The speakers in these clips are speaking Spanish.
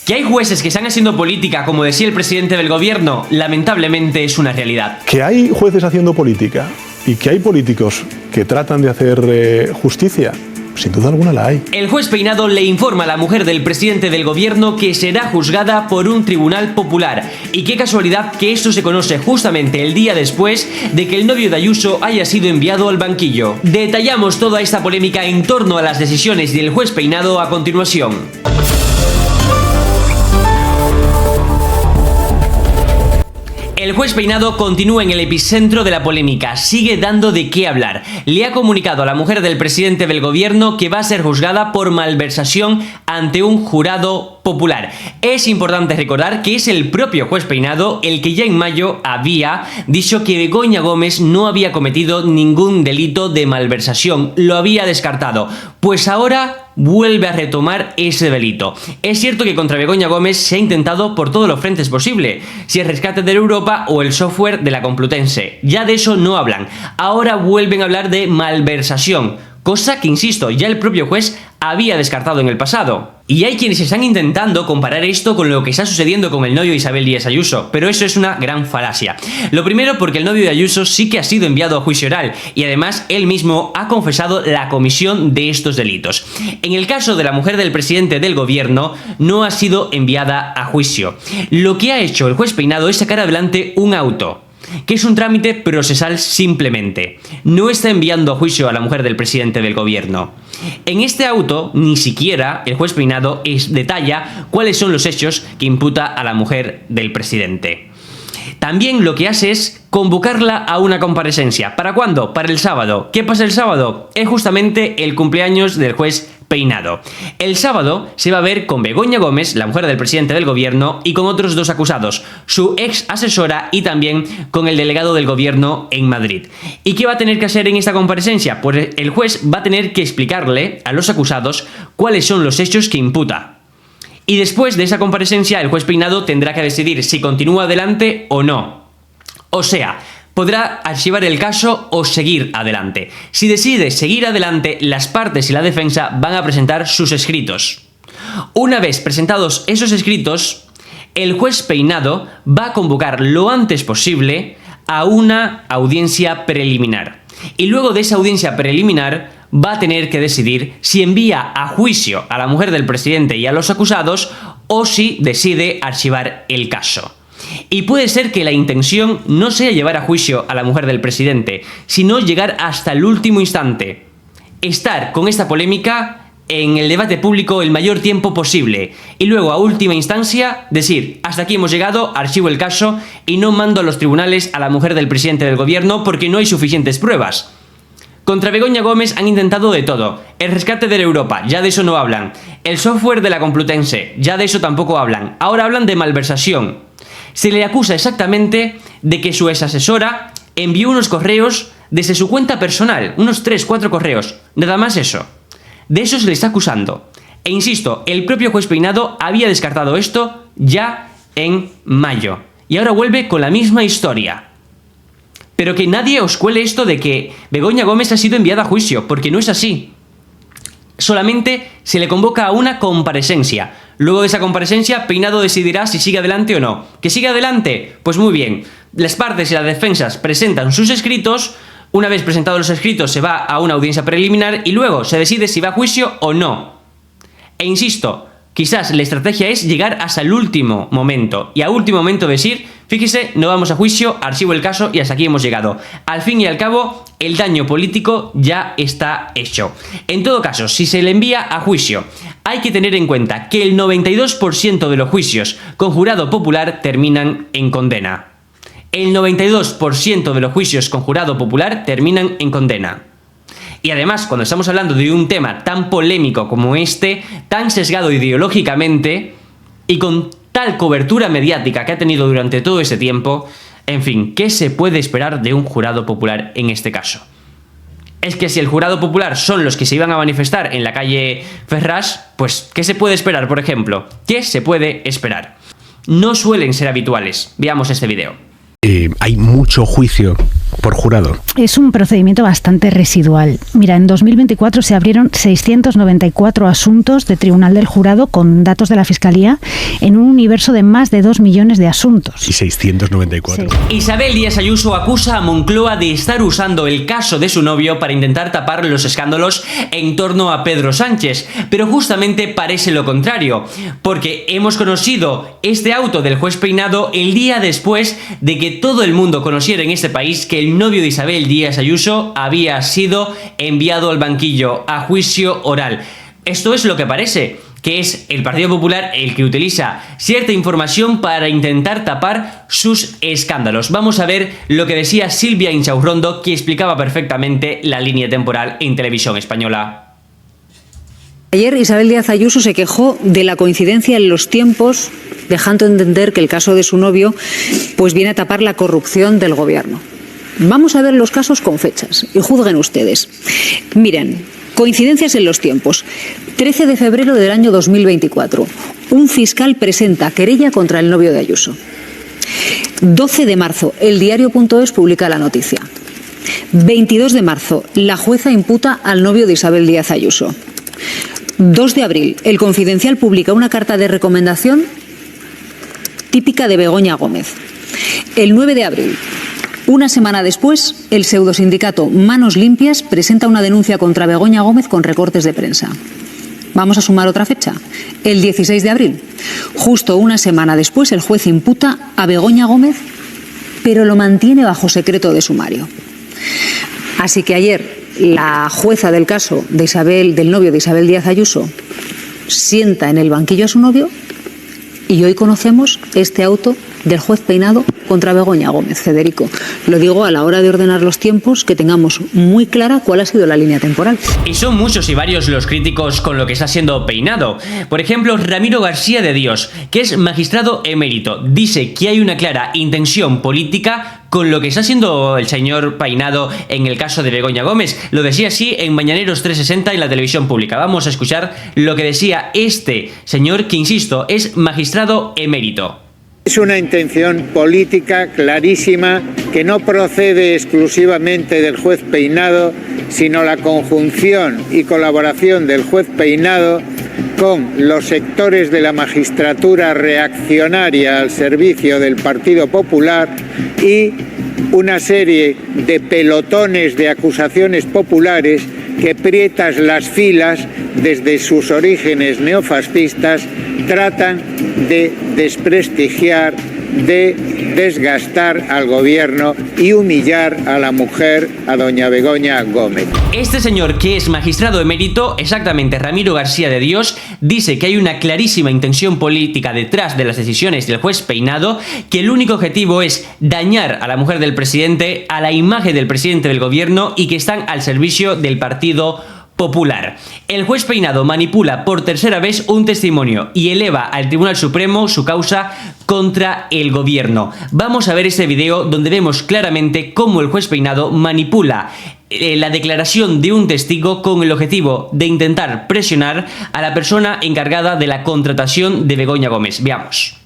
Que hay jueces que están haciendo política, como decía el presidente del gobierno, lamentablemente es una realidad. Que hay jueces haciendo política y que hay políticos que tratan de hacer justicia, sin duda alguna la hay. El juez Peinado le informa a la mujer del presidente del gobierno que será juzgada por un tribunal popular. Y qué casualidad que esto se conoce justamente el día después de que el novio de Ayuso haya sido enviado al banquillo. Detallamos toda esta polémica en torno a las decisiones del juez Peinado a continuación. El juez Peinado continúa en el epicentro de la polémica, sigue dando de qué hablar. Le ha comunicado a la mujer del presidente del gobierno que va a ser juzgada por malversación ante un jurado popular. Es importante recordar que es el propio juez Peinado el que ya en mayo había dicho que Begoña Gómez no había cometido ningún delito de malversación, lo había descartado. Pues ahora vuelve a retomar ese delito. Es cierto que contra Begoña Gómez se ha intentado por todos los frentes posibles, si el rescate de Europa o el software de la Complutense. Ya de eso no hablan. Ahora vuelven a hablar de malversación, cosa que, insisto, ya el propio juez había descartado en el pasado. Y hay quienes están intentando comparar esto con lo que está sucediendo con el novio de Isabel Díaz Ayuso, pero eso es una gran falacia. Lo primero porque el novio de Ayuso sí que ha sido enviado a juicio oral y además él mismo ha confesado la comisión de estos delitos. En el caso de la mujer del presidente del gobierno no ha sido enviada a juicio. Lo que ha hecho el juez Peinado es sacar adelante un auto, que es un trámite procesal simplemente. No está enviando a juicio a la mujer del presidente del gobierno. En este auto ni siquiera el juez Peinado detalla cuáles son los hechos que imputa a la mujer del presidente. También lo que hace es convocarla a una comparecencia. ¿Para cuándo? Para el sábado. ¿Qué pasa el sábado? Es justamente el cumpleaños del juez Peinado. El sábado se va a ver con Begoña Gómez, la mujer del presidente del gobierno, y con otros dos acusados, su ex asesora y también con el delegado del gobierno en Madrid. ¿Y qué va a tener que hacer en esta comparecencia? Pues el juez va a tener que explicarle a los acusados cuáles son los hechos que imputa. Y después de esa comparecencia, el juez Peinado tendrá que decidir si continúa adelante o no. O sea, podrá archivar el caso o seguir adelante. Si decide seguir adelante, las partes y la defensa van a presentar sus escritos. Una vez presentados esos escritos, el juez Peinado va a convocar lo antes posible a una audiencia preliminar. Y luego de esa audiencia preliminar va a tener que decidir si envía a juicio a la mujer del presidente y a los acusados o si decide archivar el caso. Y puede ser que la intención no sea llevar a juicio a la mujer del presidente, sino llegar hasta el último instante. Estar con esta polémica en el debate público el mayor tiempo posible. Y luego, a última instancia, decir, hasta aquí hemos llegado, archivo el caso y no mando a los tribunales a la mujer del presidente del gobierno porque no hay suficientes pruebas. Contra Begoña Gómez han intentado de todo. El rescate de Europa, ya de eso no hablan. El software de la Complutense, ya de eso tampoco hablan. Ahora hablan de malversación. Se le acusa exactamente de que su ex asesora envió unos correos desde su cuenta personal, unos 3-4 correos, nada más eso. De eso se le está acusando. E insisto, el propio juez Peinado había descartado esto ya en mayo. Y ahora vuelve con la misma historia. Pero que nadie os cuele esto de que Begoña Gómez ha sido enviada a juicio, porque no es así. Solamente se le convoca a una comparecencia. Luego de esa comparecencia, Peinado decidirá si sigue adelante o no. ¿Que sigue adelante? Pues muy bien. Las partes y las defensas presentan sus escritos. Una vez presentados los escritos, se va a una audiencia preliminar y luego se decide si va a juicio o no. E insisto, quizás la estrategia es llegar hasta el último momento. Y a último momento decir, fíjese, no vamos a juicio, archivo el caso y hasta aquí hemos llegado. Al fin y al cabo, el daño político ya está hecho. En todo caso, si se le envía a juicio, hay que tener en cuenta que el 92% de los juicios con jurado popular terminan en condena. El 92% de los juicios con jurado popular terminan en condena. Y además, cuando estamos hablando de un tema tan polémico como este, tan sesgado ideológicamente y con tal cobertura mediática que ha tenido durante todo ese tiempo, en fin, ¿qué se puede esperar de un jurado popular en este caso? Es que si el jurado popular son los que se iban a manifestar en la calle Ferraz, pues ¿qué se puede esperar, por ejemplo? ¿Qué se puede esperar? No suelen ser habituales. Veamos este video. Hay mucho juicio por jurado? Es un procedimiento bastante residual. Mira, en 2024 se abrieron 694 asuntos de Tribunal del Jurado con datos de la Fiscalía en un universo de más de 2 millones de asuntos. Y 694. Sí. Isabel Díaz Ayuso acusa a Moncloa de estar usando el caso de su novio para intentar tapar los escándalos en torno a Pedro Sánchez, pero justamente parece lo contrario, porque hemos conocido este auto del juez Peinado el día después de que todo el mundo conociera en este país que el novio de Isabel Díaz Ayuso había sido enviado al banquillo a juicio oral. Esto es lo que parece, que es el Partido Popular el que utiliza cierta información para intentar tapar sus escándalos. Vamos a ver lo que decía Silvia Inchaurrondo, que explicaba perfectamente la línea temporal en Televisión Española. Ayer Isabel Díaz Ayuso se quejó de la coincidencia en los tiempos, dejando entender que el caso de su novio pues viene a tapar la corrupción del gobierno. Vamos a ver los casos con fechas y juzguen ustedes. Miren, coincidencias en los tiempos. 13 de febrero del año 2024. Un fiscal presenta querella contra el novio de Ayuso. 12 de marzo, el diario.es publica la noticia. 22 de marzo, la jueza imputa al novio de Isabel Díaz Ayuso. 2 de abril, El Confidencial publica una carta de recomendación típica de Begoña Gómez. El 9 de abril, una semana después, el pseudosindicato Manos Limpias presenta una denuncia contra Begoña Gómez con recortes de prensa. Vamos a sumar otra fecha, el 16 de abril. Justo una semana después, el juez imputa a Begoña Gómez, pero lo mantiene bajo secreto de sumario. Así que ayer, la jueza del caso del novio de Isabel Díaz Ayuso sienta en el banquillo a su novio y hoy conocemos este auto del juez Peinado contra Begoña Gómez. Federico, lo digo a la hora de ordenar los tiempos, que tengamos muy clara cuál ha sido la línea temporal. Y son muchos y varios los críticos con lo que está siendo Peinado. Por ejemplo, Ramiro García de Dios, que es magistrado emérito, dice que hay una clara intención política con lo que está haciendo el señor Peinado en el caso de Begoña Gómez. Lo decía así en Mañaneros 360 en la televisión pública. Vamos a escuchar lo que decía este señor, que insisto, es magistrado emérito. Es una intención política clarísima que no procede exclusivamente del juez Peinado, sino la conjunción y colaboración del juez Peinado con los sectores de la magistratura reaccionaria al servicio del Partido Popular y una serie de pelotones de acusaciones populares que, prietas las filas desde sus orígenes neofascistas, tratan de desprestigiar, de desgastar al gobierno y humillar a la mujer, a doña Begoña Gómez. Este señor, que es magistrado emérito, exactamente Ramiro García de Dios, dice que hay una clarísima intención política detrás de las decisiones del juez Peinado, que el único objetivo es dañar a la mujer del presidente, a la imagen del presidente del gobierno, y que están al servicio del Partido Popular. El juez Peinado manipula por tercera vez un testimonio y eleva al Tribunal Supremo su causa contra el gobierno. Vamos a ver este video donde vemos claramente cómo el juez Peinado manipula la declaración de un testigo con el objetivo de intentar presionar a la persona encargada de la contratación de Begoña Gómez. Veamos.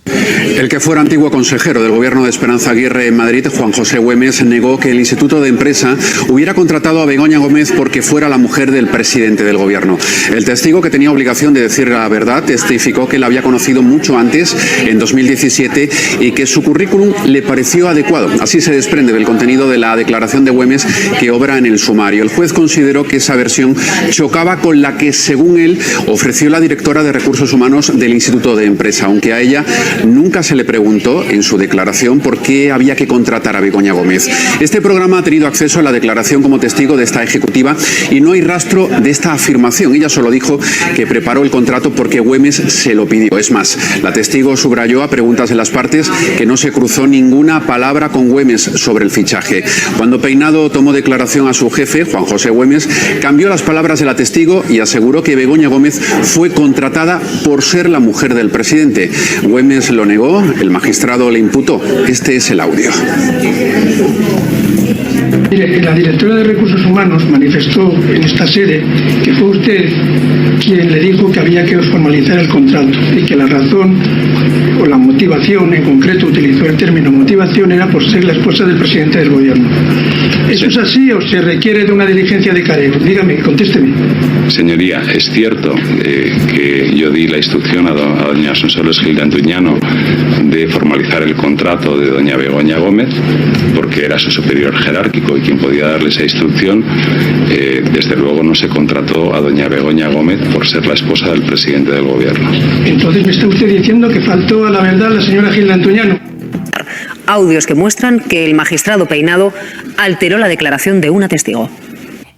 El que fuera antiguo consejero del gobierno de Esperanza Aguirre en Madrid, Juan José Güemes, negó que el Instituto de Empresa hubiera contratado a Begoña Gómez porque fuera la mujer del presidente del gobierno. El testigo, que tenía obligación de decir la verdad, testificó que la había conocido mucho antes, en 2017, y que su currículum le pareció adecuado. Así se desprende del contenido de la declaración de Güemes, que obra en el sumario. El juez consideró que esa versión chocaba con la que, según él, ofreció la directora de Recursos Humanos del Instituto de Empresa, aunque a ella nunca se le preguntó en su declaración por qué había que contratar a Begoña Gómez. Este programa ha tenido acceso a la declaración como testigo de esta ejecutiva y no hay rastro de esta afirmación. Ella solo dijo que preparó el contrato porque Güemes se lo pidió. Es más, la testigo subrayó a preguntas de las partes que no se cruzó ninguna palabra con Güemes sobre el fichaje. Cuando Peinado tomó declaración a su jefe, Juan José Güemes, cambió las palabras de la testigo y aseguró que Begoña Gómez fue contratada por ser la mujer del presidente. Güemes lo negó, el magistrado le imputó. Este es el audio. Mire, la directora de Recursos Humanos manifestó en esta sede que fue usted quien le dijo que había que formalizar el contrato y que la razón o la motivación, en concreto utilizó el término motivación, era por ser la esposa del presidente del gobierno. ¿Eso es así o se requiere de una diligencia de careo? Dígame, contésteme. Señoría, es cierto que yo di la instrucción a doña Sonsoles Gil de Antuñano de formalizar el contrato de doña Begoña Gómez, porque era su superior jerárquico y quien podía darle esa instrucción. Desde luego no se contrató a doña Begoña Gómez por ser la esposa del presidente del gobierno. Entonces me está usted diciendo que faltó a la verdad la señora Gil de Antuñano. Audios que muestran que el magistrado Peinado alteró la declaración de una testigo.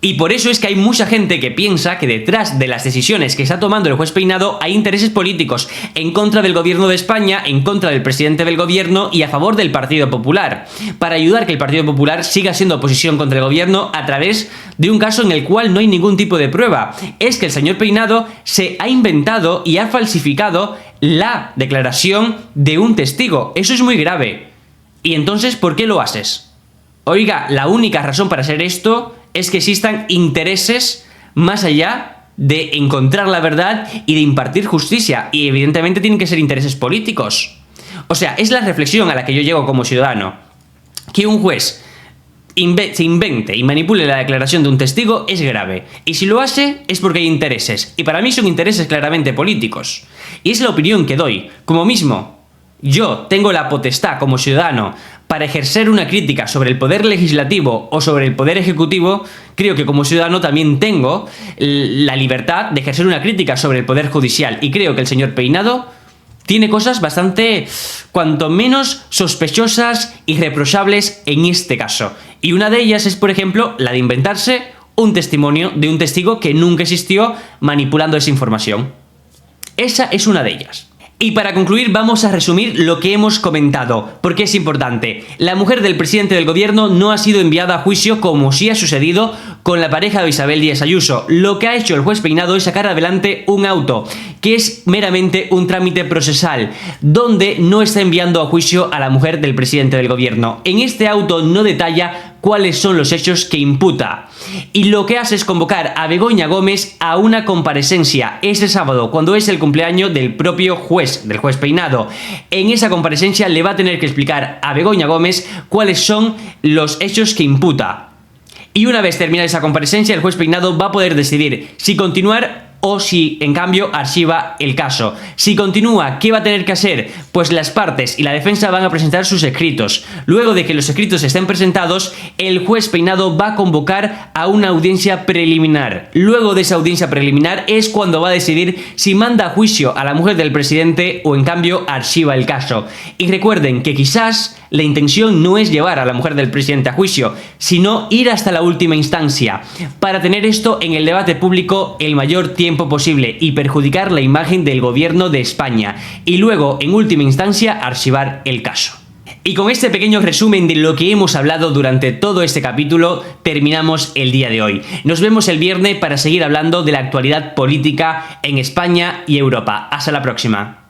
Y por eso es que hay mucha gente que piensa que detrás de las decisiones que está tomando el juez Peinado hay intereses políticos en contra del gobierno de España, en contra del presidente del gobierno y a favor del Partido Popular, para ayudar que el Partido Popular siga siendo oposición contra el gobierno a través de un caso en el cual no hay ningún tipo de prueba. Es que el señor Peinado se ha inventado y ha falsificado la declaración de un testigo. Eso es muy grave. Y entonces, ¿por qué lo haces? Oiga, la única razón para hacer esto es que existan intereses más allá de encontrar la verdad y de impartir justicia. Y evidentemente tienen que ser intereses políticos. O sea, es la reflexión a la que yo llego como ciudadano. Que un juez se invente y manipule la declaración de un testigo es grave. Y si lo hace es porque hay intereses. Y para mí son intereses claramente políticos. Y es la opinión que doy. Como mismo, yo tengo la potestad como ciudadano para ejercer una crítica sobre el poder legislativo o sobre el poder ejecutivo, creo que como ciudadano también tengo la libertad de ejercer una crítica sobre el poder judicial. Y creo que el señor Peinado tiene cosas bastante, cuanto menos sospechosas y reprochables en este caso. Y una de ellas es, por ejemplo, la de inventarse un testimonio de un testigo que nunca existió manipulando esa información. Esa es una de ellas. Y para concluir vamos a resumir lo que hemos comentado, porque es importante. La mujer del presidente del gobierno no ha sido enviada a juicio como sí ha sucedido con la pareja de Isabel Díaz Ayuso. Lo que ha hecho el juez Peinado es sacar adelante un auto, que es meramente un trámite procesal, donde no está enviando a juicio a la mujer del presidente del gobierno. En este auto no detalla cuáles son los hechos que imputa. Y lo que hace es convocar a Begoña Gómez a una comparecencia ese sábado, cuando es el cumpleaños del propio juez, del juez Peinado. En esa comparecencia le va a tener que explicar a Begoña Gómez cuáles son los hechos que imputa. Y una vez terminada esa comparecencia, el juez Peinado va a poder decidir si continuar o si, en cambio, archiva el caso. Si continúa, ¿qué va a tener que hacer? Pues las partes y la defensa van a presentar sus escritos. Luego de que los escritos estén presentados, el juez Peinado va a convocar a una audiencia preliminar. Luego de esa audiencia preliminar es cuando va a decidir si manda a juicio a la mujer del presidente o, en cambio, archiva el caso. Y recuerden que quizás la intención no es llevar a la mujer del presidente a juicio, sino ir hasta la última instancia, para tener esto en el debate público el mayor tiempo posible y perjudicar la imagen del gobierno de España, y luego, en última instancia, archivar el caso. Y con este pequeño resumen de lo que hemos hablado durante todo este capítulo, terminamos el día de hoy. Nos vemos el viernes para seguir hablando de la actualidad política en España y Europa. Hasta la próxima.